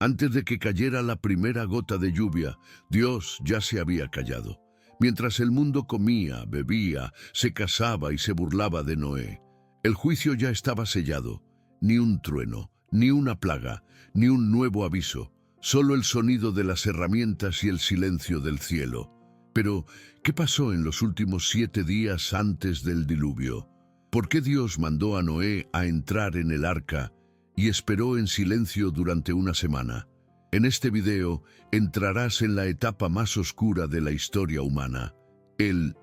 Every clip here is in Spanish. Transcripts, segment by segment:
Antes de que cayera la primera gota de lluvia, Dios ya se había callado. Mientras el mundo comía, bebía, se casaba y se burlaba de Noé, el juicio ya estaba sellado. Ni un trueno, ni una plaga, ni un nuevo aviso, solo el sonido de las herramientas y el silencio del cielo. Pero, ¿qué pasó en los últimos 7 días antes del diluvio? ¿Por qué Dios mandó a Noé a entrar en el arca y esperó en silencio durante una semana? En este video entrarás en la etapa más oscura de la historia humana, el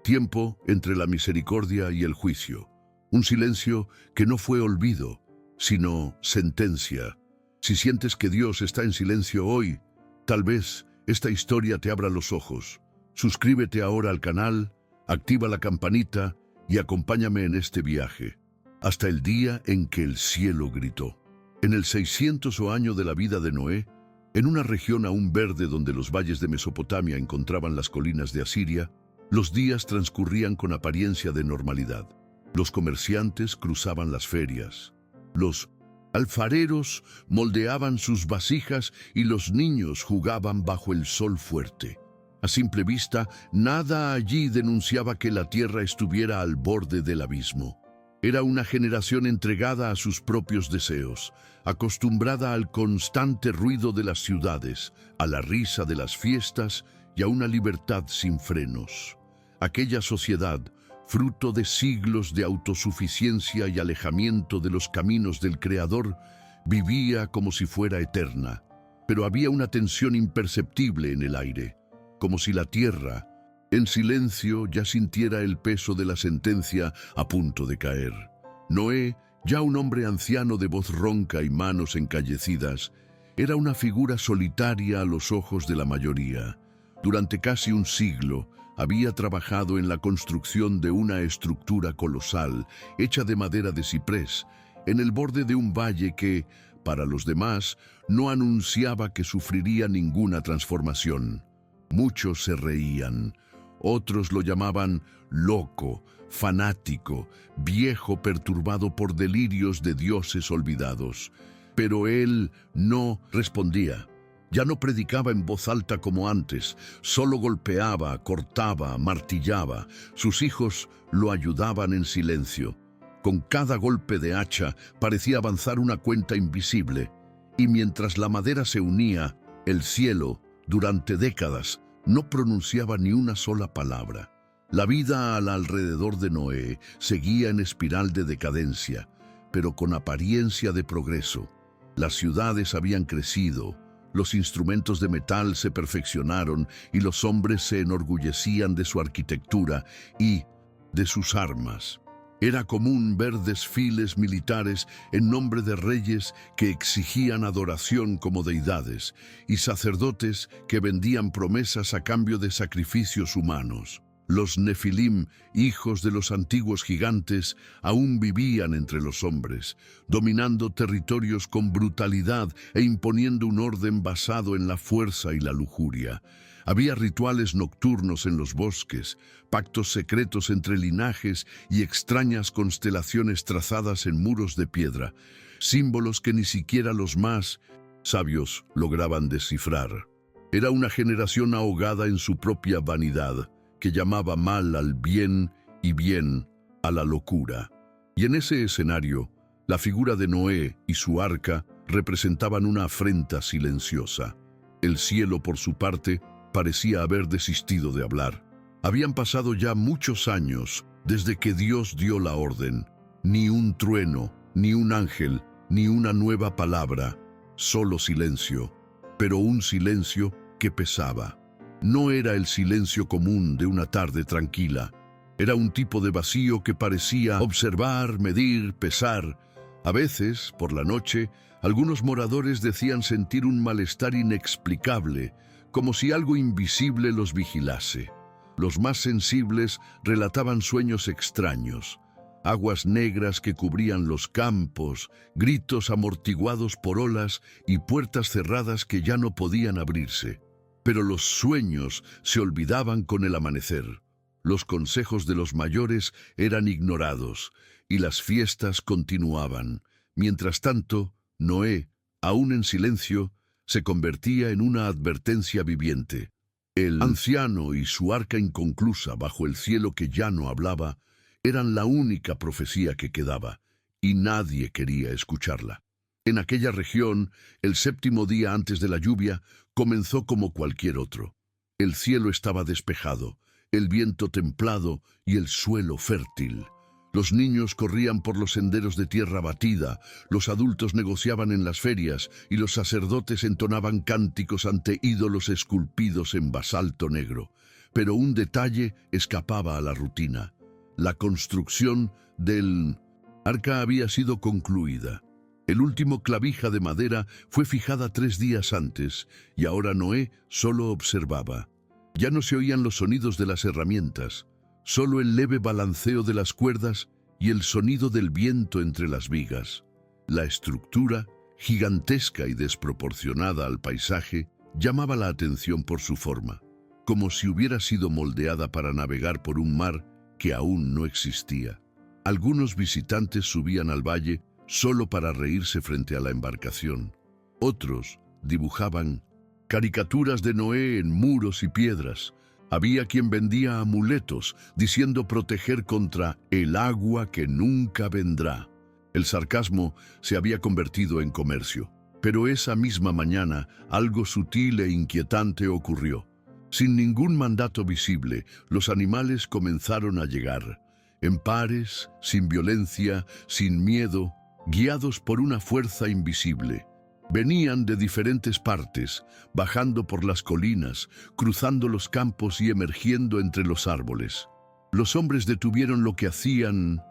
tiempo entre la misericordia y el juicio. Un silencio que no fue olvido, sino sentencia. Si sientes que Dios está en silencio hoy, tal vez esta historia te abra los ojos. Suscríbete ahora al canal, activa la campanita y acompáñame en este viaje, hasta el día en que el cielo gritó. En el 600 año de la vida de Noé, en una región aún verde donde los valles de Mesopotamia encontraban las colinas de Asiria, los días transcurrían con apariencia de normalidad. Los comerciantes cruzaban las ferias, los alfareros moldeaban sus vasijas y los niños jugaban bajo el sol fuerte. A simple vista, nada allí denunciaba que la tierra estuviera al borde del abismo. Era una generación entregada a sus propios deseos, acostumbrada al constante ruido de las ciudades, a la risa de las fiestas y a una libertad sin frenos. Aquella sociedad, fruto de siglos de autosuficiencia y alejamiento de los caminos del Creador, vivía como si fuera eterna. Pero había una tensión imperceptible en el aire, como si la tierra, en silencio, ya sintiera el peso de la sentencia a punto de caer. Noé, ya un hombre anciano de voz ronca y manos encallecidas, era una figura solitaria a los ojos de la mayoría. Durante casi un siglo, había trabajado en la construcción de una estructura colosal, hecha de madera de ciprés, en el borde de un valle que, para los demás, no anunciaba que sufriría ninguna transformación. Muchos se reían, otros lo llamaban loco, fanático, viejo perturbado por delirios de dioses olvidados. Pero él no respondía. Ya no predicaba en voz alta como antes, solo golpeaba, cortaba, martillaba. Sus hijos lo ayudaban en silencio. Con cada golpe de hacha parecía avanzar una cuenta invisible. Y mientras la madera se unía, el cielo, durante décadas, no pronunciaba ni una sola palabra. La vida al alrededor de Noé seguía en espiral de decadencia, pero con apariencia de progreso. Las ciudades habían crecido, los instrumentos de metal se perfeccionaron y los hombres se enorgullecían de su arquitectura y de sus armas. Era común ver desfiles militares en nombre de reyes que exigían adoración como deidades y sacerdotes que vendían promesas a cambio de sacrificios humanos. Los Nefilim, hijos de los antiguos gigantes, aún vivían entre los hombres, dominando territorios con brutalidad e imponiendo un orden basado en la fuerza y la lujuria. Había rituales nocturnos en los bosques, pactos secretos entre linajes y extrañas constelaciones trazadas en muros de piedra, símbolos que ni siquiera los más sabios lograban descifrar. Era una generación ahogada en su propia vanidad, que llamaba mal al bien y bien a la locura. Y en ese escenario, la figura de Noé y su arca representaban una afrenta silenciosa. El cielo, por su parte, parecía haber desistido de hablar. Habían pasado ya muchos años desde que Dios dio la orden. Ni un trueno, ni un ángel, ni una nueva palabra, solo silencio, pero un silencio que pesaba. No era el silencio común de una tarde tranquila. Era un tipo de vacío que parecía observar, medir, pesar. A veces, por la noche, algunos moradores decían sentir un malestar inexplicable, como si algo invisible los vigilase. Los más sensibles relataban sueños extraños, aguas negras que cubrían los campos, gritos amortiguados por olas y puertas cerradas que ya no podían abrirse. Pero los sueños se olvidaban con el amanecer. Los consejos de los mayores eran ignorados y las fiestas continuaban. Mientras tanto, Noé, aún en silencio, se convertía en una advertencia viviente. El anciano y su arca inconclusa bajo el cielo que ya no hablaba eran la única profecía que quedaba, y nadie quería escucharla. En aquella región, el 7º día antes de la lluvia comenzó como cualquier otro. El cielo estaba despejado, el viento templado y el suelo fértil. Los niños corrían por los senderos de tierra batida, los adultos negociaban en las ferias y los sacerdotes entonaban cánticos ante ídolos esculpidos en basalto negro. Pero un detalle escapaba a la rutina. La construcción del arca había sido concluida. El último clavija de madera fue fijada 3 días antes, y ahora Noé solo observaba. Ya no se oían los sonidos de las herramientas, solo el leve balanceo de las cuerdas y el sonido del viento entre las vigas. La estructura, gigantesca y desproporcionada al paisaje, llamaba la atención por su forma, como si hubiera sido moldeada para navegar por un mar que aún no existía. Algunos visitantes subían al valle solo para reírse frente a la embarcación. Otros dibujaban caricaturas de Noé en muros y piedras. Había quien vendía amuletos, diciendo proteger contra el agua que nunca vendrá. El sarcasmo se había convertido en comercio. Pero esa misma mañana, algo sutil e inquietante ocurrió. Sin ningún mandato visible, los animales comenzaron a llegar. En pares, sin violencia, sin miedo, guiados por una fuerza invisible. Venían de diferentes partes, bajando por las colinas, cruzando los campos y emergiendo entre los árboles. Los hombres detuvieron lo que hacían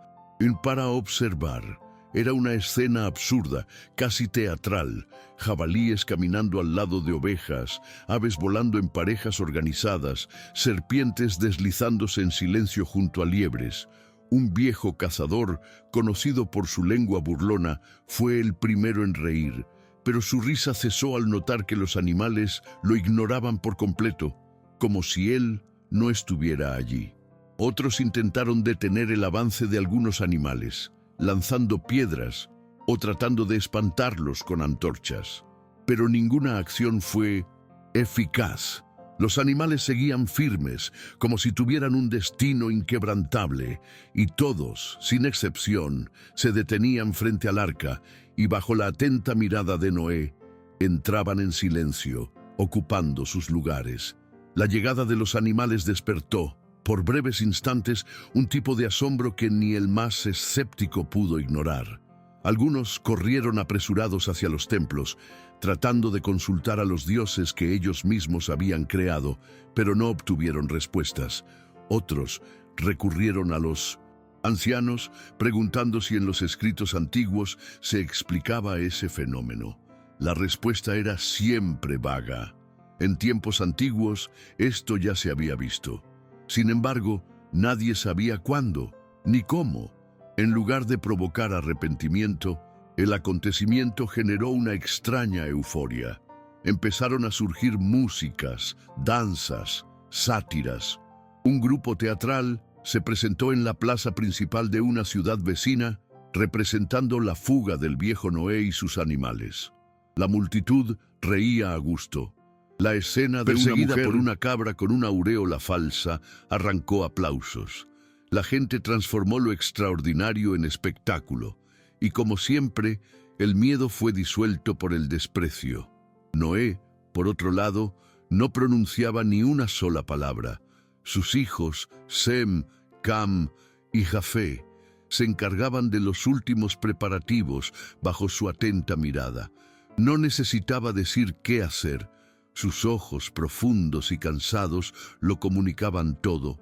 para observar. Era una escena absurda, casi teatral. Jabalíes caminando al lado de ovejas, aves volando en parejas organizadas, serpientes deslizándose en silencio junto a liebres. Un viejo cazador, conocido por su lengua burlona, fue el primero en reír, pero su risa cesó al notar que los animales lo ignoraban por completo, como si él no estuviera allí. Otros intentaron detener el avance de algunos animales, lanzando piedras o tratando de espantarlos con antorchas. Pero ninguna acción fue eficaz. Los animales seguían firmes, como si tuvieran un destino inquebrantable, y todos, sin excepción, se detenían frente al arca y bajo la atenta mirada de Noé, entraban en silencio, ocupando sus lugares. La llegada de los animales despertó, por breves instantes, un tipo de asombro que ni el más escéptico pudo ignorar. Algunos corrieron apresurados hacia los templos, tratando de consultar a los dioses que ellos mismos habían creado, pero no obtuvieron respuestas. Otros recurrieron a los ancianos, preguntando si en los escritos antiguos se explicaba ese fenómeno. La respuesta era siempre vaga. En tiempos antiguos, esto ya se había visto. Sin embargo, nadie sabía cuándo, ni cómo. En lugar de provocar arrepentimiento, el acontecimiento generó una extraña euforia. Empezaron a surgir músicas, danzas, sátiras. Un grupo teatral se presentó en la plaza principal de una ciudad vecina, representando la fuga del viejo Noé y sus animales. La multitud reía a gusto. La escena de una mujer por una cabra con una aureola falsa arrancó aplausos. La gente transformó lo extraordinario en espectáculo, y como siempre, el miedo fue disuelto por el desprecio. Noé, por otro lado, no pronunciaba ni una sola palabra. Sus hijos, Sem, Cam y Jafé, se encargaban de los últimos preparativos bajo su atenta mirada. No necesitaba decir qué hacer. Sus ojos, profundos y cansados, lo comunicaban todo.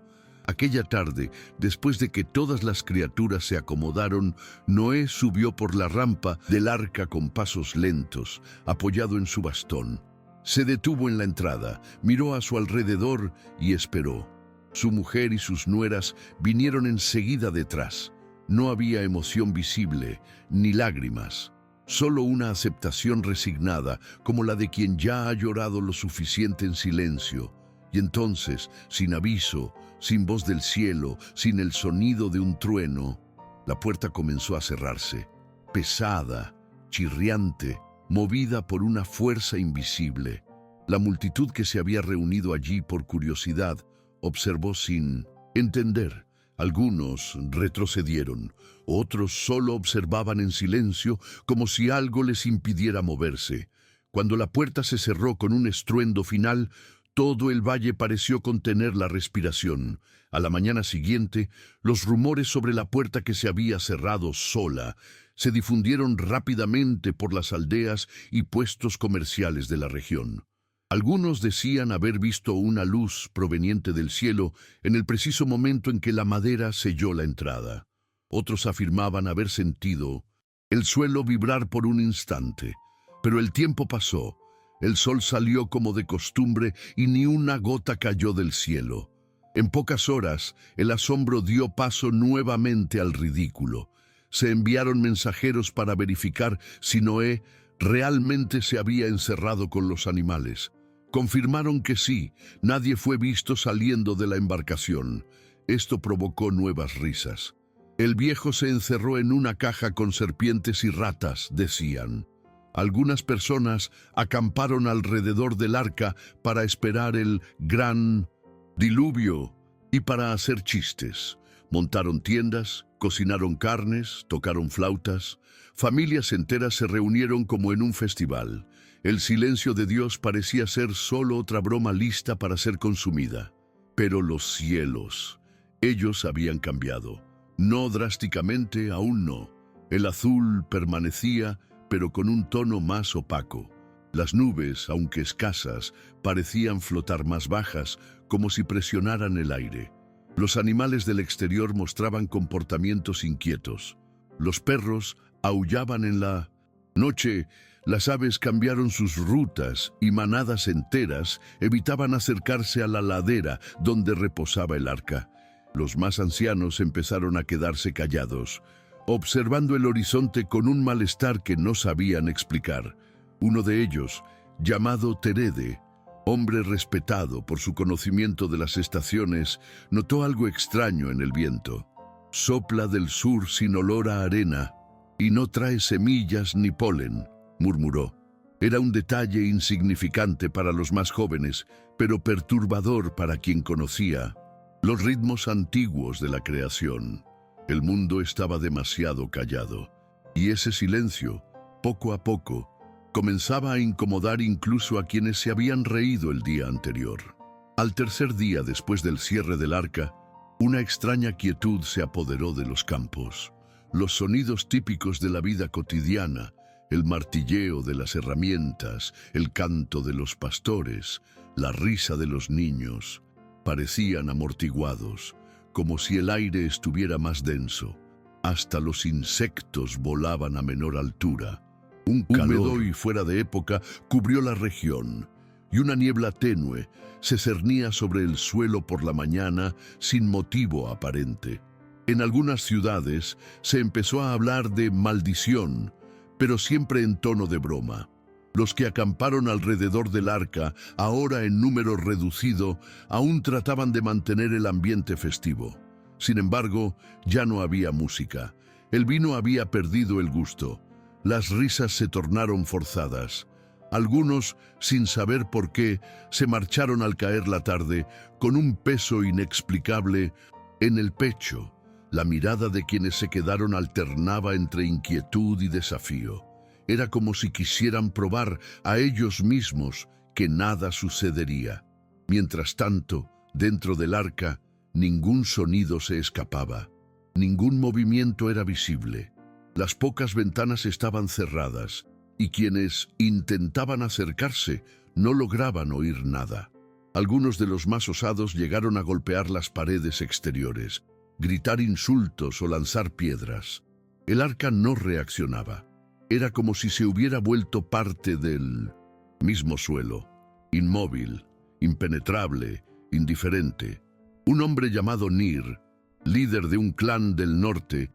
Aquella tarde, después de que todas las criaturas se acomodaron, Noé subió por la rampa del arca con pasos lentos, apoyado en su bastón. Se detuvo en la entrada, miró a su alrededor y esperó. Su mujer y sus nueras vinieron enseguida detrás. No había emoción visible, ni lágrimas. Solo una aceptación resignada, como la de quien ya ha llorado lo suficiente en silencio. Y entonces, sin aviso, sin voz del cielo, sin el sonido de un trueno, la puerta comenzó a cerrarse, pesada, chirriante, movida por una fuerza invisible. La multitud que se había reunido allí por curiosidad observó sin entender. Algunos retrocedieron, otros solo observaban en silencio como si algo les impidiera moverse. Cuando la puerta se cerró con un estruendo final, todo el valle pareció contener la respiración. A la mañana siguiente, los rumores sobre la puerta que se había cerrado sola se difundieron rápidamente por las aldeas y puestos comerciales de la región. Algunos decían haber visto una luz proveniente del cielo en el preciso momento en que la madera selló la entrada. Otros afirmaban haber sentido el suelo vibrar por un instante. Pero el tiempo pasó, el sol salió como de costumbre y ni una gota cayó del cielo. En pocas horas, el asombro dio paso nuevamente al ridículo. Se enviaron mensajeros para verificar si Noé realmente se había encerrado con los animales. Confirmaron que sí, nadie fue visto saliendo de la embarcación. Esto provocó nuevas risas. El viejo se encerró en una caja con serpientes y ratas, decían. Algunas personas acamparon alrededor del arca para esperar el gran diluvio y para hacer chistes. Montaron tiendas, cocinaron carnes, tocaron flautas. Familias enteras se reunieron como en un festival. El silencio de Dios parecía ser solo otra broma lista para ser consumida. Pero los cielos, ellos habían cambiado. No drásticamente, aún no. El azul permanecía, pero con un tono más opaco. Las nubes, aunque escasas, parecían flotar más bajas, como si presionaran el aire. Los animales del exterior mostraban comportamientos inquietos. Los perros aullaban en la noche. Las aves cambiaron sus rutas y manadas enteras evitaban acercarse a la ladera donde reposaba el arca. Los más ancianos empezaron a quedarse callados, observando el horizonte con un malestar que no sabían explicar. Uno de ellos, llamado Terede, hombre respetado por su conocimiento de las estaciones, notó algo extraño en el viento. Sopla del sur sin olor a arena y no trae semillas ni polen, murmuró. Era un detalle insignificante para los más jóvenes, pero perturbador para quien conocía los ritmos antiguos de la creación. El mundo estaba demasiado callado, y ese silencio, poco a poco, comenzaba a incomodar incluso a quienes se habían reído el día anterior. Al tercer día después del cierre del arca, una extraña quietud se apoderó de los campos. Los sonidos típicos de la vida cotidiana, el martilleo de las herramientas, el canto de los pastores, la risa de los niños, parecían amortiguados, como si el aire estuviera más denso. Hasta los insectos volaban a menor altura. Un calor húmedo y fuera de época cubrió la región, y una niebla tenue se cernía sobre el suelo por la mañana sin motivo aparente. En algunas ciudades se empezó a hablar de maldición, pero siempre en tono de broma. Los que acamparon alrededor del arca, ahora en número reducido, aún trataban de mantener el ambiente festivo. Sin embargo, ya no había música. El vino había perdido el gusto. Las risas se tornaron forzadas. Algunos, sin saber por qué, se marcharon al caer la tarde con un peso inexplicable en el pecho. La mirada de quienes se quedaron alternaba entre inquietud y desafío. Era como si quisieran probar a ellos mismos que nada sucedería. Mientras tanto, dentro del arca, ningún sonido se escapaba. Ningún movimiento era visible. Las pocas ventanas estaban cerradas, y quienes intentaban acercarse no lograban oír nada. Algunos de los más osados llegaron a golpear las paredes exteriores, gritar insultos o lanzar piedras. El arca no reaccionaba. Era como si se hubiera vuelto parte del mismo suelo, inmóvil, impenetrable, indiferente. Un hombre llamado Nir, líder de un clan del norte,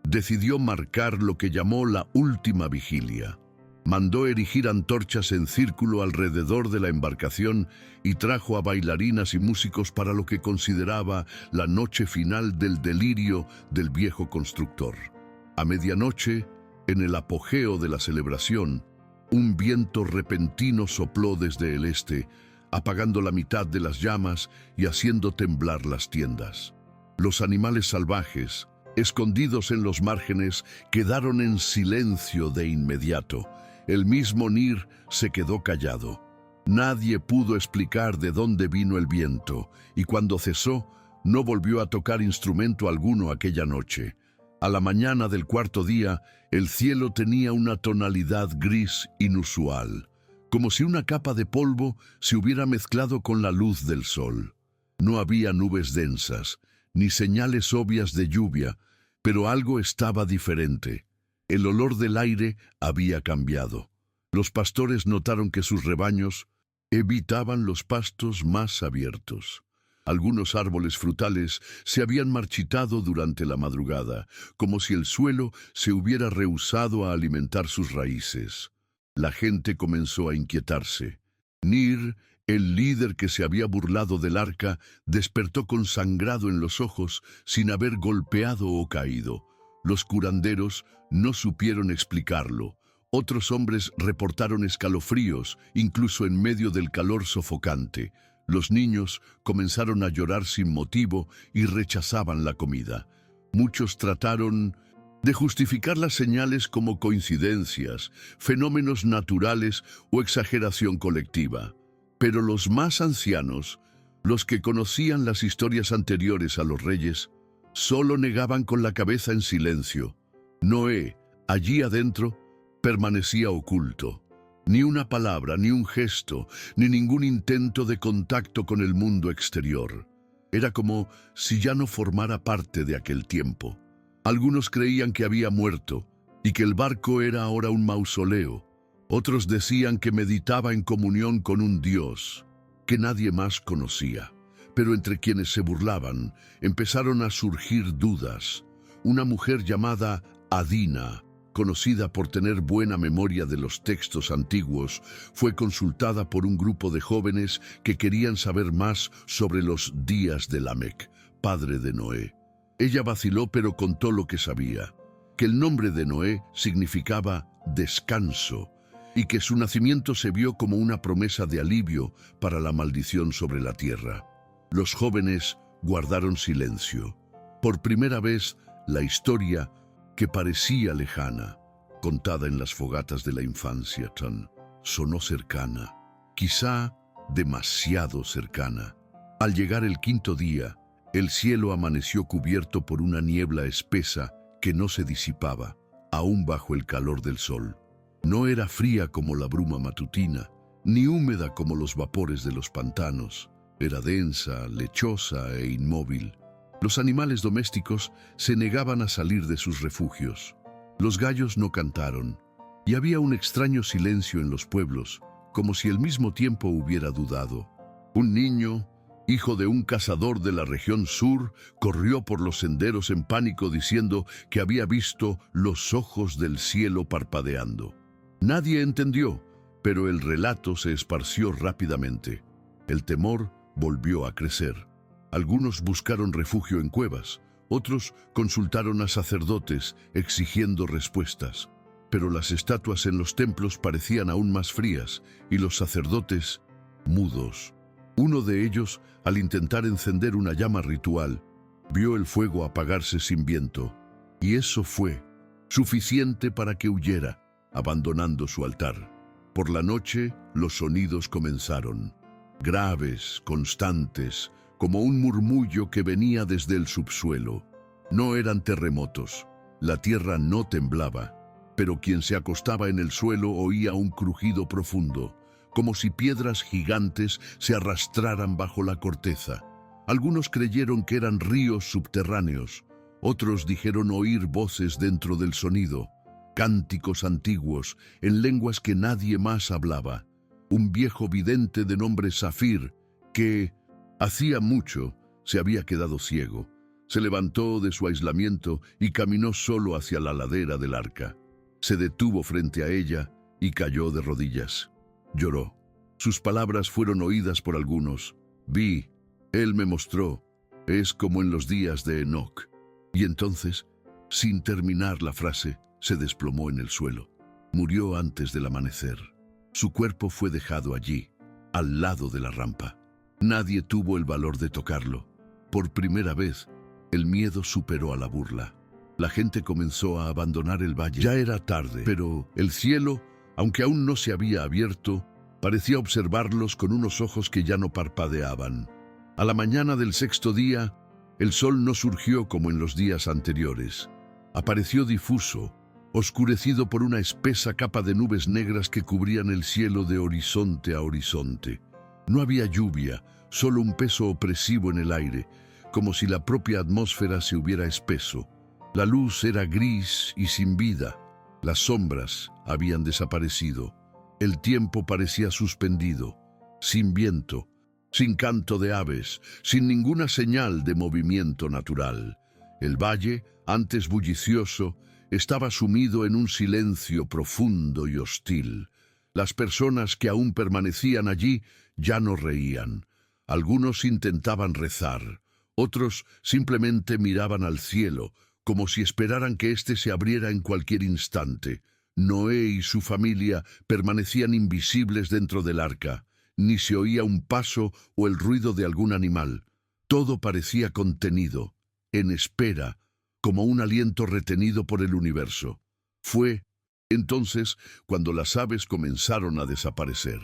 decidió marcar lo que llamó la última vigilia. Mandó erigir antorchas en círculo alrededor de la embarcación y trajo a bailarinas y músicos para lo que consideraba la noche final del delirio del viejo constructor. A medianoche, en el apogeo de la celebración, Un viento repentino sopló desde el este, apagando la mitad de las llamas y haciendo temblar las tiendas. Los animales salvajes, escondidos en los márgenes, quedaron en silencio de inmediato. El mismo Nir se quedó callado. Nadie pudo explicar de dónde vino el viento, y cuando cesó, no volvió a tocar instrumento alguno aquella noche. A la mañana del cuarto día, el cielo tenía una tonalidad gris inusual, como si una capa de polvo se hubiera mezclado con la luz del sol. No había nubes densas, ni señales obvias de lluvia, pero algo estaba diferente. El olor del aire había cambiado. Los pastores notaron que sus rebaños evitaban los pastos más abiertos. Algunos árboles frutales se habían marchitado durante la madrugada, como si el suelo se hubiera rehusado a alimentar sus raíces. La gente comenzó a inquietarse. Nir, el líder que se había burlado del arca, despertó con sangrado en los ojos sin haber golpeado o caído. Los curanderos no supieron explicarlo. Otros hombres reportaron escalofríos, incluso en medio del calor sofocante. Los niños comenzaron a llorar sin motivo y rechazaban la comida. Muchos trataron de justificar las señales como coincidencias, fenómenos naturales o exageración colectiva. Pero los más ancianos, los que conocían las historias anteriores a los reyes, solo negaban con la cabeza en silencio. Noé, allí adentro, permanecía oculto. Ni una palabra, ni un gesto, ni ningún intento de contacto con el mundo exterior. Era como si ya no formara parte de aquel tiempo. Algunos creían que había muerto y que el barco era ahora un mausoleo. Otros decían que meditaba en comunión con un Dios que nadie más conocía. Pero entre quienes se burlaban empezaron a surgir dudas. Una mujer llamada Adina, conocida por tener buena memoria de los textos antiguos, fue consultada por un grupo de jóvenes que querían saber más sobre los días de Lamec, padre de Noé. Ella vaciló pero contó lo que sabía, que el nombre de Noé significaba descanso y que su nacimiento se vio como una promesa de alivio para la maldición sobre la tierra. Los jóvenes guardaron silencio. Por primera vez, la historia que parecía lejana, contada en las fogatas de la infancia, sonó cercana, quizá demasiado cercana. Al llegar el quinto día, el cielo amaneció cubierto por una niebla espesa que no se disipaba, aún bajo el calor del sol. No era fría como la bruma matutina, ni húmeda como los vapores de los pantanos. Era densa, lechosa e inmóvil. Los animales domésticos se negaban a salir de sus refugios. Los gallos no cantaron, y había un extraño silencio en los pueblos, como si al mismo tiempo hubiera dudado. Un niño, hijo de un cazador de la región sur, corrió por los senderos en pánico diciendo que había visto los ojos del cielo parpadeando. Nadie entendió, pero el relato se esparció rápidamente. El temor volvió a crecer. Algunos buscaron refugio en cuevas, otros consultaron a sacerdotes exigiendo respuestas. Pero las estatuas en los templos parecían aún más frías y los sacerdotes mudos. Uno de ellos, al intentar encender una llama ritual, vio el fuego apagarse sin viento, y eso fue suficiente para que huyera, abandonando su altar. Por la noche, los sonidos comenzaron, graves, constantes, como un murmullo que venía desde el subsuelo. No eran terremotos, la tierra no temblaba, pero quien se acostaba en el suelo oía un crujido profundo, como si piedras gigantes se arrastraran bajo la corteza. Algunos creyeron que eran ríos subterráneos, otros dijeron oír voces dentro del sonido, cánticos antiguos en lenguas que nadie más hablaba. Un viejo vidente de nombre Zafir, que hacía mucho se había quedado ciego, se levantó de su aislamiento y caminó solo hacia la ladera del arca. Se detuvo frente a ella y cayó de rodillas. Lloró. Sus palabras fueron oídas por algunos. Vi, él me mostró, es como en los días de Enoc. Y entonces, sin terminar la frase, se desplomó en el suelo. Murió antes del amanecer. Su cuerpo fue dejado allí, al lado de la rampa. Nadie tuvo el valor de tocarlo. Por primera vez, el miedo superó a la burla. La gente comenzó a abandonar el valle. Ya era tarde, pero el cielo, aunque aún no se había abierto, parecía observarlos con unos ojos que ya no parpadeaban. A la mañana del sexto día, el sol no surgió como en los días anteriores. Apareció difuso, oscurecido por una espesa capa de nubes negras que cubrían el cielo de horizonte a horizonte. No había lluvia, solo un peso opresivo en el aire, como si la propia atmósfera se hubiera espeso. La luz era gris y sin vida. Las sombras habían desaparecido. El tiempo parecía suspendido, sin viento, sin canto de aves, sin ninguna señal de movimiento natural. El valle, antes bullicioso, estaba sumido en un silencio profundo y hostil. Las personas que aún permanecían allí ya no reían. Algunos intentaban rezar, otros simplemente miraban al cielo, como si esperaran que éste se abriera en cualquier instante. Noé y su familia permanecían invisibles dentro del arca. Ni se oía un paso o el ruido de algún animal. Todo parecía contenido, en espera, como un aliento retenido por el universo. Fue entonces cuando las aves comenzaron a desaparecer.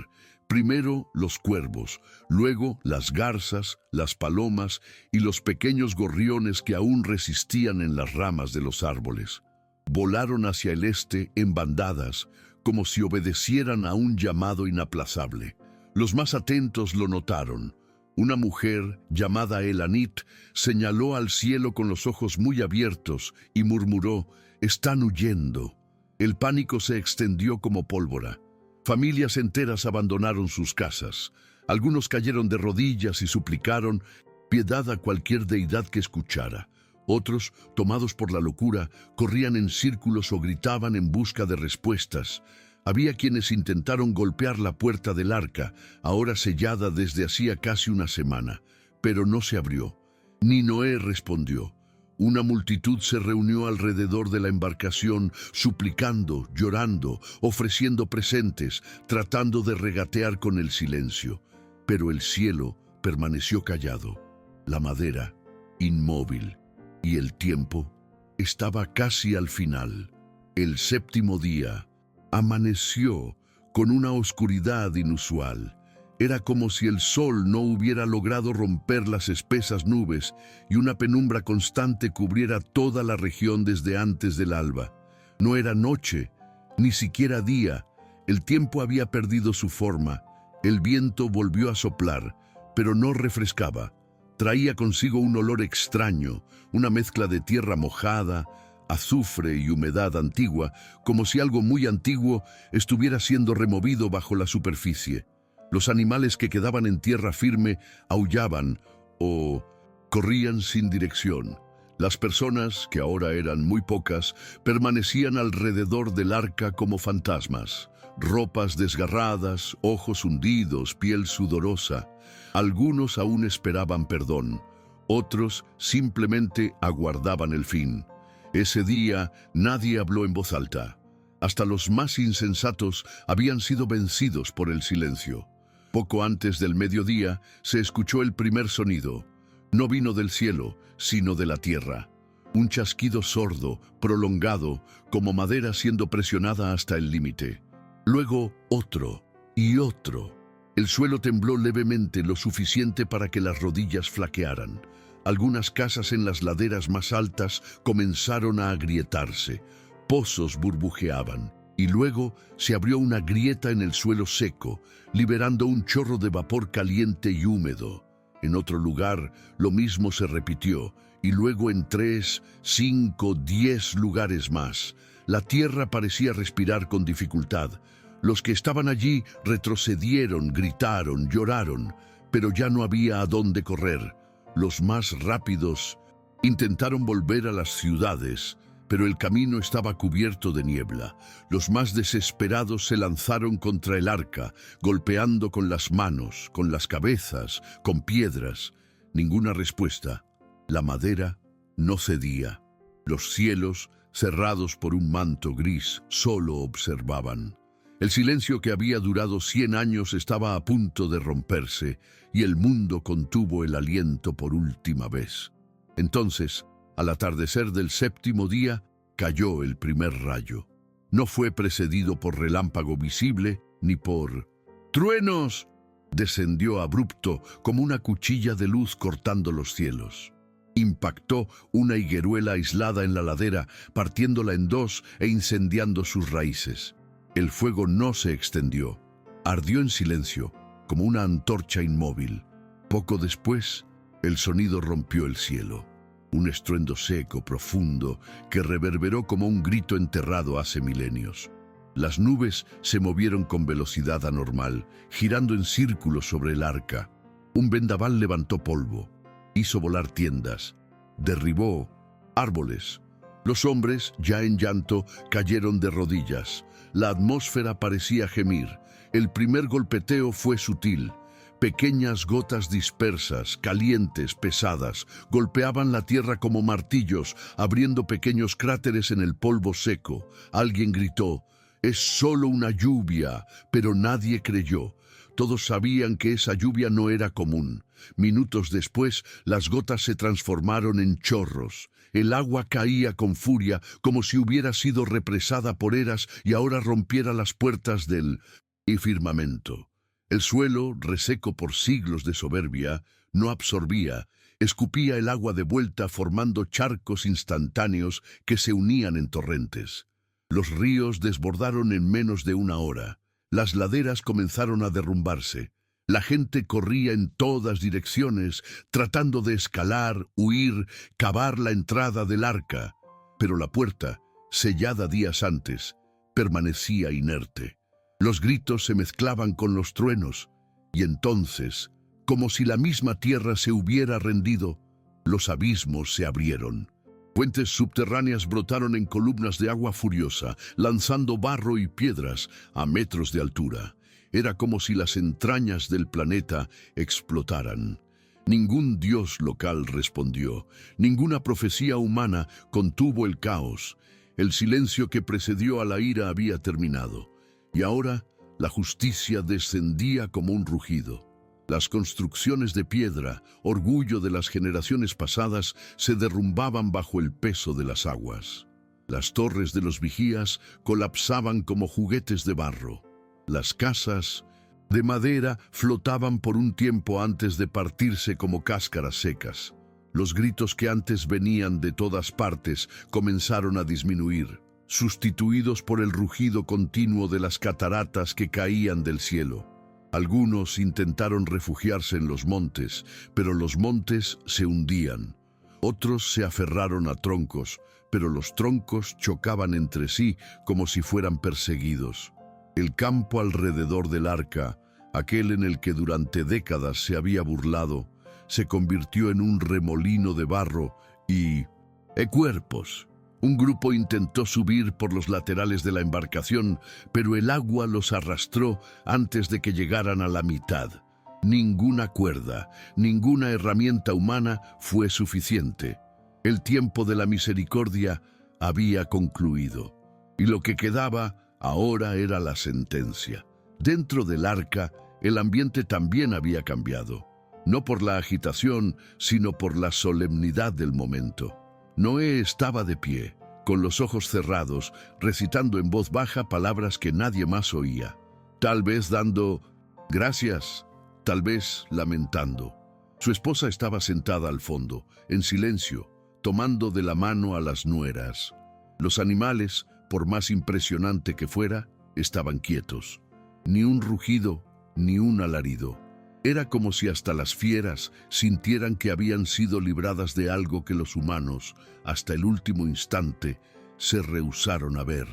Primero los cuervos, luego las garzas, las palomas y los pequeños gorriones que aún resistían en las ramas de los árboles. Volaron hacia el este en bandadas, como si obedecieran a un llamado inaplazable. Los más atentos lo notaron. Una mujer, llamada Elanit, señaló al cielo con los ojos muy abiertos y murmuró: «Están huyendo». El pánico se extendió como pólvora. Familias enteras abandonaron sus casas. Algunos cayeron de rodillas y suplicaron piedad a cualquier deidad que escuchara. Otros, tomados por la locura, corrían en círculos o gritaban en busca de respuestas. Había quienes intentaron golpear la puerta del arca, ahora sellada desde hacía casi una semana, pero no se abrió. Ni Noé respondió. Una multitud se reunió alrededor de la embarcación, suplicando, llorando, ofreciendo presentes, tratando de regatear con el silencio. Pero el cielo permaneció callado, la madera inmóvil, y el tiempo estaba casi al final. El séptimo día amaneció con una oscuridad inusual. Era como si el sol no hubiera logrado romper las espesas nubes y una penumbra constante cubriera toda la región desde antes del alba. No era noche, ni siquiera día. El tiempo había perdido su forma. El viento volvió a soplar, pero no refrescaba. Traía consigo un olor extraño, una mezcla de tierra mojada, azufre y humedad antigua, como si algo muy antiguo estuviera siendo removido bajo la superficie. Los animales que quedaban en tierra firme aullaban o corrían sin dirección. Las personas, que ahora eran muy pocas, permanecían alrededor del arca como fantasmas. Ropas desgarradas, ojos hundidos, piel sudorosa. Algunos aún esperaban perdón, otros simplemente aguardaban el fin. Ese día nadie habló en voz alta. Hasta los más insensatos habían sido vencidos por el silencio. Poco antes del mediodía se escuchó el primer sonido. No vino del cielo, sino de la tierra. Un chasquido sordo, prolongado, como madera siendo presionada hasta el límite. Luego otro y otro. El suelo tembló levemente, lo suficiente para que las rodillas flaquearan. Algunas casas en las laderas más altas comenzaron a agrietarse. Pozos burbujeaban. Y luego se abrió una grieta en el suelo seco, liberando un chorro de vapor caliente y húmedo. En otro lugar, lo mismo se repitió, y luego en 3, 5, 10 lugares más. La tierra parecía respirar con dificultad. Los que estaban allí retrocedieron, gritaron, lloraron, pero ya no había a dónde correr. Los más rápidos intentaron volver a las ciudades, pero el camino estaba cubierto de niebla. Los más desesperados se lanzaron contra el arca, golpeando con las manos, con las cabezas, con piedras. Ninguna respuesta. La madera no cedía. Los cielos cerrados por un manto gris, solo observaban. El silencio que había durado 100 años estaba a punto de romperse y el mundo contuvo el aliento por última vez. Entonces, al atardecer del 7º día, cayó el primer rayo. No fue precedido por relámpago visible ni por ¡truenos! Descendió abrupto como una cuchilla de luz cortando los cielos. Impactó una higueruela aislada en la ladera, partiéndola en dos e incendiando sus raíces. El fuego no se extendió. Ardió en silencio, como una antorcha inmóvil. Poco después, el sonido rompió el cielo. Un estruendo seco, profundo, que reverberó como un grito enterrado hace milenios. Las nubes se movieron con velocidad anormal, girando en círculos sobre el arca. Un vendaval levantó polvo, hizo volar tiendas, derribó árboles. Los hombres, ya en llanto, cayeron de rodillas. La atmósfera parecía gemir. El primer golpeteo fue sutil. Pequeñas gotas dispersas, calientes, pesadas, golpeaban la tierra como martillos, abriendo pequeños cráteres en el polvo seco. Alguien gritó: «Es solo una lluvia», pero nadie creyó. Todos sabían que esa lluvia no era común. Minutos después, las gotas se transformaron en chorros. El agua caía con furia, como si hubiera sido represada por eras y ahora rompiera las puertas del firmamento. El suelo, reseco por siglos de soberbia, no absorbía, escupía el agua de vuelta formando charcos instantáneos que se unían en torrentes. Los ríos desbordaron en menos de una hora. Las laderas comenzaron a derrumbarse. La gente corría en todas direcciones, tratando de escalar, huir, cavar la entrada del arca. Pero la puerta, sellada días antes, permanecía inerte. Los gritos se mezclaban con los truenos, y entonces, como si la misma tierra se hubiera rendido, los abismos se abrieron. Fuentes subterráneas brotaron en columnas de agua furiosa, lanzando barro y piedras a metros de altura. Era como si las entrañas del planeta explotaran. Ningún dios local respondió, ninguna profecía humana contuvo el caos. El silencio que precedió a la ira había terminado, y ahora la justicia descendía como un rugido. Las construcciones de piedra, orgullo de las generaciones pasadas, se derrumbaban bajo el peso de las aguas. Las torres de los vigías colapsaban como juguetes de barro. Las casas de madera flotaban por un tiempo antes de partirse como cáscaras secas. Los gritos que antes venían de todas partes comenzaron a disminuir, sustituidos por el rugido continuo de las cataratas que caían del cielo. Algunos intentaron refugiarse en los montes, pero los montes se hundían. Otros se aferraron a troncos, pero los troncos chocaban entre sí como si fueran perseguidos. El campo alrededor del arca, aquel en el que durante décadas se había burlado, se convirtió en un remolino de barro y cuerpos. Un grupo intentó subir por los laterales de la embarcación, pero el agua los arrastró antes de que llegaran a la mitad. Ninguna cuerda, ninguna herramienta humana fue suficiente. El tiempo de la misericordia había concluido, y lo que quedaba ahora era la sentencia. Dentro del arca, el ambiente también había cambiado, no por la agitación, sino por la solemnidad del momento. Noé estaba de pie, con los ojos cerrados, recitando en voz baja palabras que nadie más oía. Tal vez dando gracias, tal vez lamentando. Su esposa estaba sentada al fondo, en silencio, tomando de la mano a las nueras. Los animales, por más impresionante que fuera, estaban quietos. Ni un rugido, ni un alarido. Era como si hasta las fieras sintieran que habían sido libradas de algo que los humanos, hasta el último instante, se rehusaron a ver.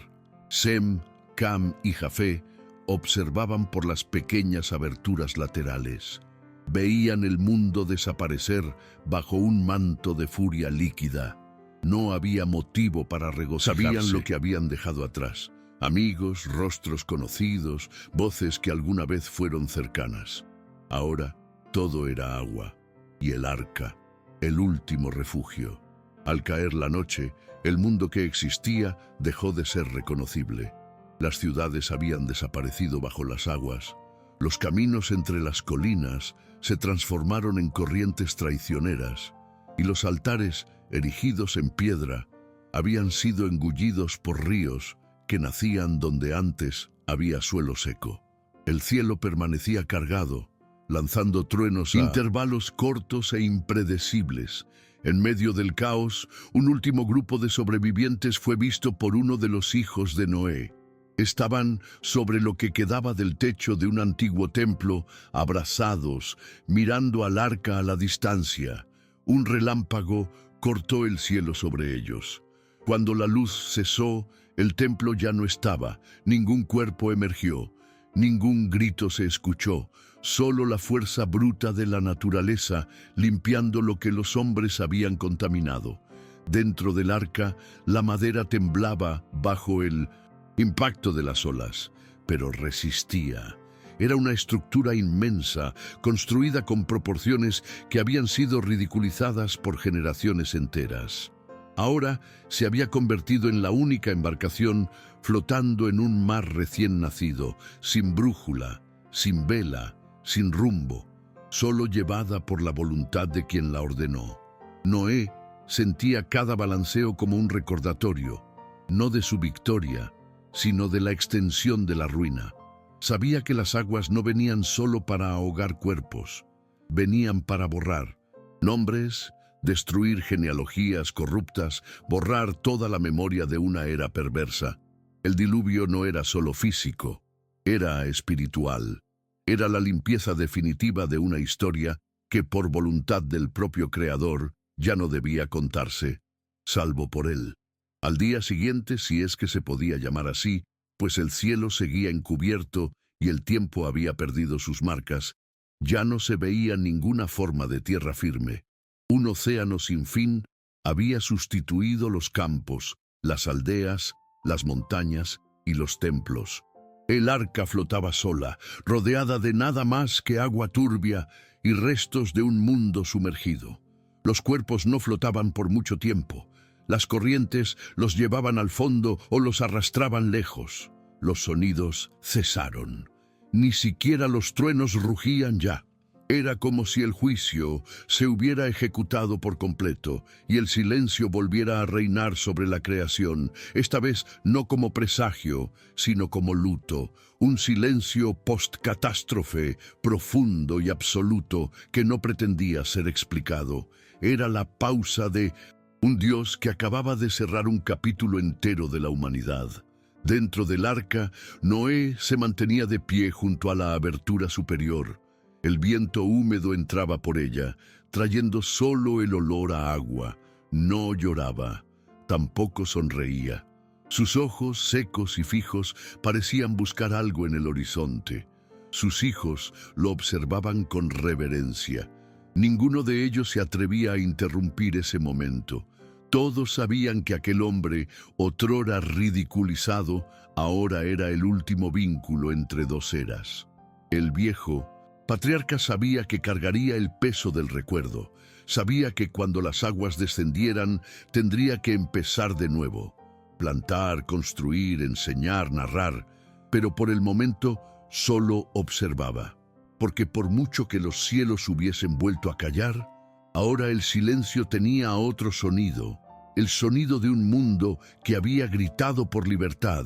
Sem, Cam y Jafé observaban por las pequeñas aberturas laterales. Veían el mundo desaparecer bajo un manto de furia líquida. No había motivo para regocijarse. Sabían lo que habían dejado atrás. Amigos, rostros conocidos, voces que alguna vez fueron cercanas. Ahora todo era agua, y el arca, el último refugio. Al caer la noche, el mundo que existía dejó de ser reconocible. Las ciudades habían desaparecido bajo las aguas. Los caminos entre las colinas se transformaron en corrientes traicioneras, y los altares, erigidos en piedra, habían sido engullidos por ríos que nacían donde antes había suelo seco. El cielo permanecía cargado, lanzando truenos a intervalos cortos e impredecibles. En medio del caos, un último grupo de sobrevivientes fue visto por uno de los hijos de Noé. Estaban sobre lo que quedaba del techo de un antiguo templo, abrazados, mirando al arca a la distancia. Un relámpago cortó el cielo sobre ellos. Cuando la luz cesó, el templo ya no estaba, ningún cuerpo emergió, ningún grito se escuchó, solo la fuerza bruta de la naturaleza limpiando lo que los hombres habían contaminado. Dentro del arca, la madera temblaba bajo el impacto de las olas, pero resistía. Era una estructura inmensa, construida con proporciones que habían sido ridiculizadas por generaciones enteras. Ahora se había convertido en la única embarcación flotando en un mar recién nacido, sin brújula, sin vela, sin rumbo, solo llevada por la voluntad de quien la ordenó. Noé sentía cada balanceo como un recordatorio, no de su victoria, sino de la extensión de la ruina. Sabía que las aguas no venían solo para ahogar cuerpos, venían para borrar nombres, destruir genealogías corruptas, borrar toda la memoria de una era perversa. El diluvio no era solo físico, era espiritual. Era la limpieza definitiva de una historia que por voluntad del propio Creador ya no debía contarse, salvo por él. Al día siguiente, si es que se podía llamar así, pues el cielo seguía encubierto y el tiempo había perdido sus marcas, ya no se veía ninguna forma de tierra firme. Un océano sin fin había sustituido los campos, las aldeas, las montañas y los templos. El arca flotaba sola, rodeada de nada más que agua turbia y restos de un mundo sumergido. Los cuerpos no flotaban por mucho tiempo. Las corrientes los llevaban al fondo o los arrastraban lejos. Los sonidos cesaron. Ni siquiera los truenos rugían ya. Era como si el juicio se hubiera ejecutado por completo y el silencio volviera a reinar sobre la creación, esta vez no como presagio, sino como luto, un silencio post-catástrofe, profundo y absoluto que no pretendía ser explicado. Era la pausa de un Dios que acababa de cerrar un capítulo entero de la humanidad. Dentro del arca, Noé se mantenía de pie junto a la abertura superior. El viento húmedo entraba por ella, trayendo solo el olor a agua. No lloraba, tampoco sonreía. Sus ojos, secos y fijos, parecían buscar algo en el horizonte. Sus hijos lo observaban con reverencia. Ninguno de ellos se atrevía a interrumpir ese momento. Todos sabían que aquel hombre, otrora ridiculizado, ahora era el último vínculo entre dos eras. El viejo patriarca sabía que cargaría el peso del recuerdo. Sabía que cuando las aguas descendieran, tendría que empezar de nuevo. Plantar, construir, enseñar, narrar. Pero por el momento solo observaba. Porque por mucho que los cielos hubiesen vuelto a callar, ahora el silencio tenía otro sonido. El sonido de un mundo que había gritado por libertad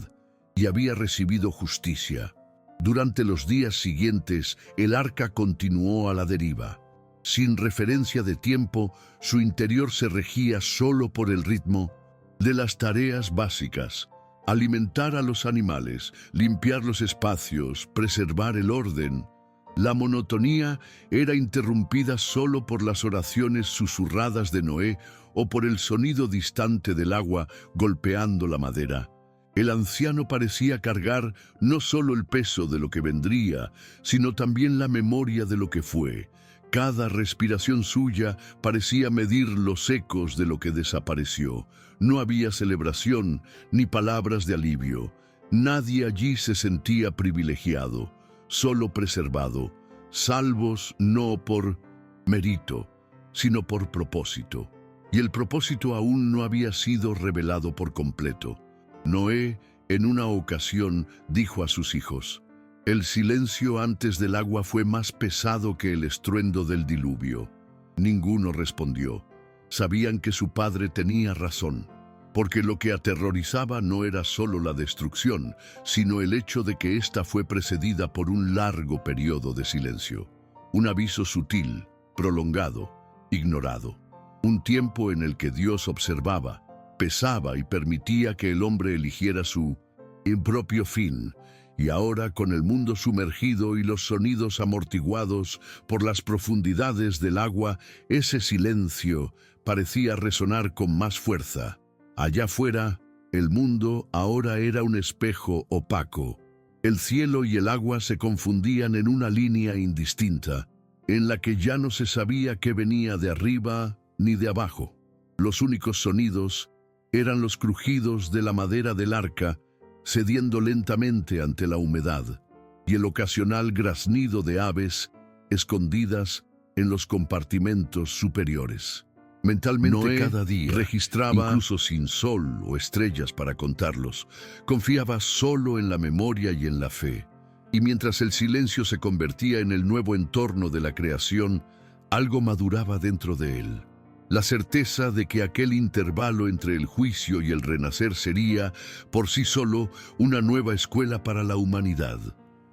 y había recibido justicia. Durante los días siguientes, el arca continuó a la deriva. Sin referencia de tiempo, su interior se regía solo por el ritmo de las tareas básicas: alimentar a los animales, limpiar los espacios, preservar el orden. La monotonía era interrumpida solo por las oraciones susurradas de Noé o por el sonido distante del agua golpeando la madera. El anciano parecía cargar no solo el peso de lo que vendría, sino también la memoria de lo que fue. Cada respiración suya parecía medir los ecos de lo que desapareció. No había celebración ni palabras de alivio. Nadie allí se sentía privilegiado, solo preservado, salvos no por mérito, sino por propósito. y el propósito aún no había sido revelado por completo. Noé, en una ocasión, dijo a sus hijos: «El silencio antes del agua fue más pesado que el estruendo del diluvio». Ninguno respondió. Sabían que su padre tenía razón, porque lo que aterrorizaba no era solo la destrucción, sino el hecho de que ésta fue precedida por un largo periodo de silencio. Un aviso sutil, prolongado, ignorado. Un tiempo en el que Dios observaba, pesaba y permitía que el hombre eligiera su impropio fin. Y ahora, con el mundo sumergido y los sonidos amortiguados por las profundidades del agua, ese silencio parecía resonar con más fuerza. Allá afuera, el mundo ahora era un espejo opaco. El cielo y el agua se confundían en una línea indistinta, en la que ya no se sabía qué venía de arriba ni de abajo. Los únicos sonidos eran los crujidos de la madera del arca, cediendo lentamente ante la humedad, y el ocasional graznido de aves escondidas en los compartimentos superiores. Mentalmente, Noé cada día registraba, incluso sin sol o estrellas para contarlos, confiaba solo en la memoria y en la fe. Y mientras el silencio se convertía en el nuevo entorno de la creación, algo maduraba dentro de él. La certeza de que aquel intervalo entre el juicio y el renacer sería, por sí solo, una nueva escuela para la humanidad.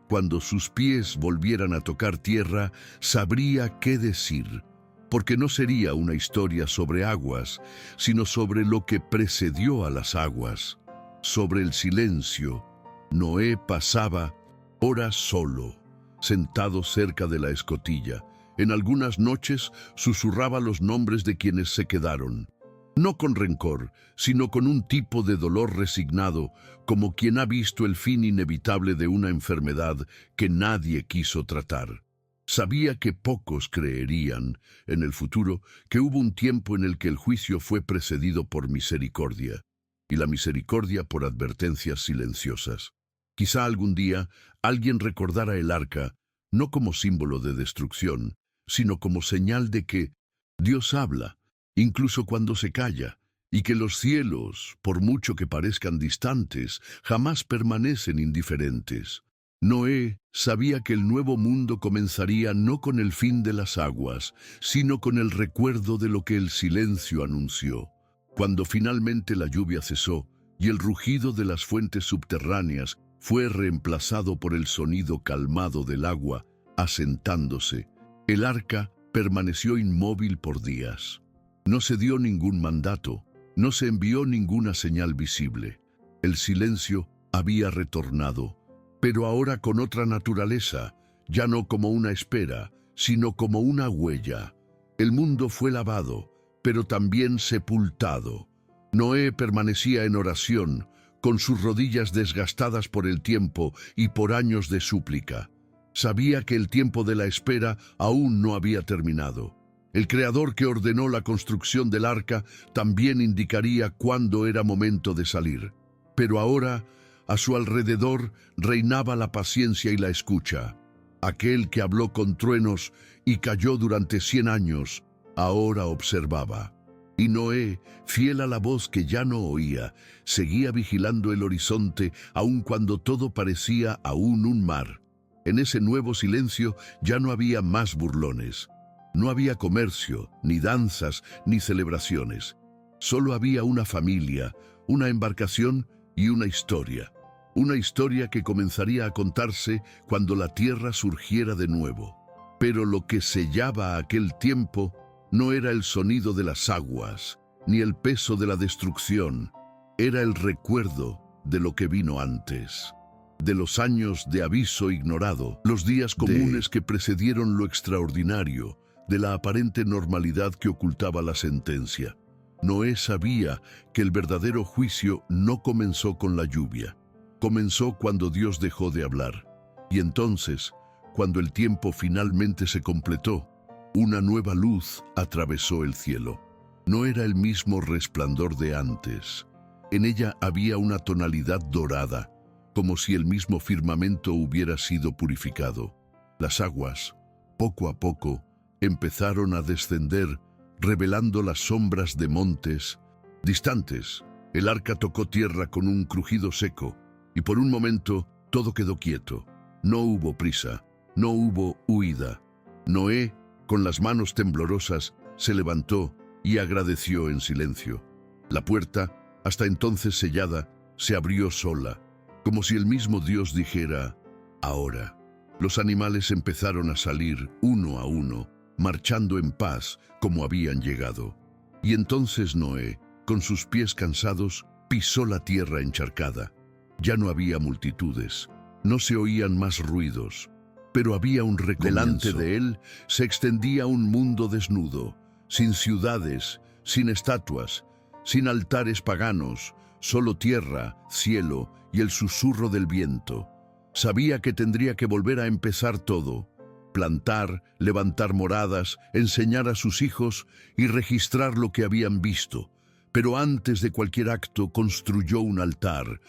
Cuando sus pies volvieran a tocar tierra, sabría qué decir, porque no sería una historia sobre aguas, sino sobre lo que precedió a las aguas. Sobre el silencio, Noé pasaba horas solo, sentado cerca de la escotilla. En algunas noches susurraba los nombres de quienes se quedaron, no con rencor, sino con un tipo de dolor resignado, como quien ha visto el fin inevitable de una enfermedad que nadie quiso tratar. Sabía que pocos creerían, en el futuro, que hubo un tiempo en el que el juicio fue precedido por misericordia, y la misericordia por advertencias silenciosas. Quizá algún día alguien recordara el arca, no como símbolo de destrucción, sino como señal de que Dios habla, incluso cuando se calla, y que los cielos, por mucho que parezcan distantes, jamás permanecen indiferentes. Noé sabía que el nuevo mundo comenzaría no con el fin de las aguas, sino con el recuerdo de lo que el silencio anunció. Cuando finalmente la lluvia cesó y el rugido de las fuentes subterráneas fue reemplazado por el sonido calmado del agua asentándose, el arca permaneció inmóvil por días. No se dio ningún mandato, no se envió ninguna señal visible. El silencio había retornado, pero ahora con otra naturaleza, ya no como una espera, sino como una huella. El mundo fue lavado, pero también sepultado. Noé permanecía en oración, con sus rodillas desgastadas por el tiempo y por años de súplica. Sabía que el tiempo de la espera aún no había terminado. El Creador que ordenó la construcción del arca también indicaría cuándo era momento de salir. Pero ahora, a su alrededor, reinaba la paciencia y la escucha. Aquel que habló con truenos y calló durante 100 años, ahora observaba. Y Noé, fiel a la voz que ya no oía, seguía vigilando el horizonte aun cuando todo parecía aún un mar. En ese nuevo silencio ya no había más burlones. No había comercio, ni danzas, ni celebraciones. Solo había una familia, una embarcación y una historia. Una historia que comenzaría a contarse cuando la tierra surgiera de nuevo. Pero lo que sellaba aquel tiempo no era el sonido de las aguas, ni el peso de la destrucción. Era el recuerdo de lo que vino antes. De los años de aviso ignorado, los días comunes que precedieron lo extraordinario, de la aparente normalidad que ocultaba la sentencia. Noé sabía que el verdadero juicio no comenzó con la lluvia. Comenzó cuando Dios dejó de hablar. Y entonces, cuando el tiempo finalmente se completó, una nueva luz atravesó el cielo. No era el mismo resplandor de antes. En ella había una tonalidad dorada, como si el mismo firmamento hubiera sido purificado. Las aguas, poco a poco, empezaron a descender, revelando las sombras de montes distantes. El arca tocó tierra con un crujido seco, y por un momento todo quedó quieto. No hubo prisa, no hubo huida. Noé, con las manos temblorosas, se levantó y agradeció en silencio. La puerta, hasta entonces sellada, se abrió sola, como si el mismo Dios dijera: ahora. Los animales empezaron a salir uno a uno, marchando en paz como habían llegado. Y entonces Noé, con sus pies cansados, pisó la tierra encharcada. Ya no había multitudes, no se oían más ruidos, pero había un recomienzo. Delante de él se extendía un mundo desnudo, sin ciudades, sin estatuas, sin altares paganos, solo tierra, cielo y el susurro del viento. Sabía que tendría que volver a empezar todo: plantar, levantar moradas, enseñar a sus hijos y registrar lo que habían visto. Pero antes de cualquier acto construyó un altar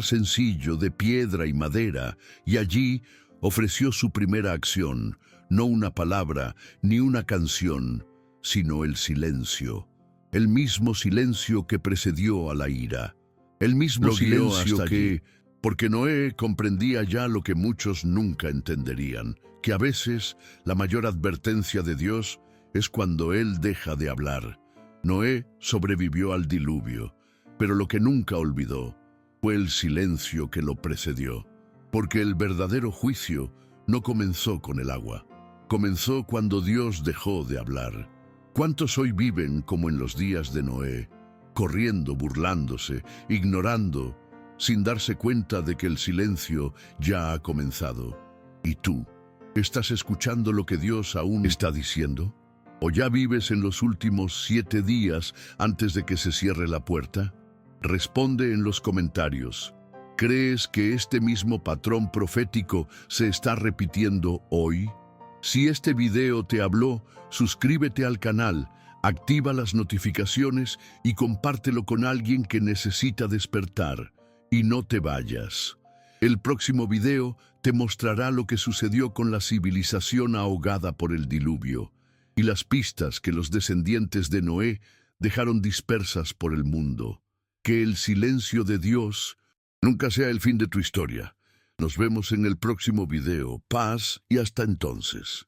sencillo de piedra y madera, y allí ofreció su primera acción, no una palabra ni una canción, sino el silencio. El mismo silencio que precedió a la ira. El mismo silencio que, porque Noé comprendía ya lo que muchos nunca entenderían, que a veces la mayor advertencia de Dios es cuando Él deja de hablar. Noé sobrevivió al diluvio, pero lo que nunca olvidó fue el silencio que lo precedió, porque el verdadero juicio no comenzó con el agua, comenzó cuando Dios dejó de hablar. ¿Cuántos hoy viven como en los días de Noé, corriendo, burlándose, ignorando, sin darse cuenta de que el silencio ya ha comenzado? ¿Y tú, estás escuchando lo que Dios aún está diciendo? ¿O ya vives en los últimos 7 días antes de que se cierre la puerta? Responde en los comentarios. ¿Crees que este mismo patrón profético se está repitiendo hoy? Si este video te habló, suscríbete al canal, activa las notificaciones y compártelo con alguien que necesita despertar. Y no te vayas. El próximo video te mostrará lo que sucedió con la civilización ahogada por el diluvio y las pistas que los descendientes de Noé dejaron dispersas por el mundo. Que el silencio de Dios nunca sea el fin de tu historia. Nos vemos en el próximo video. Paz y hasta entonces.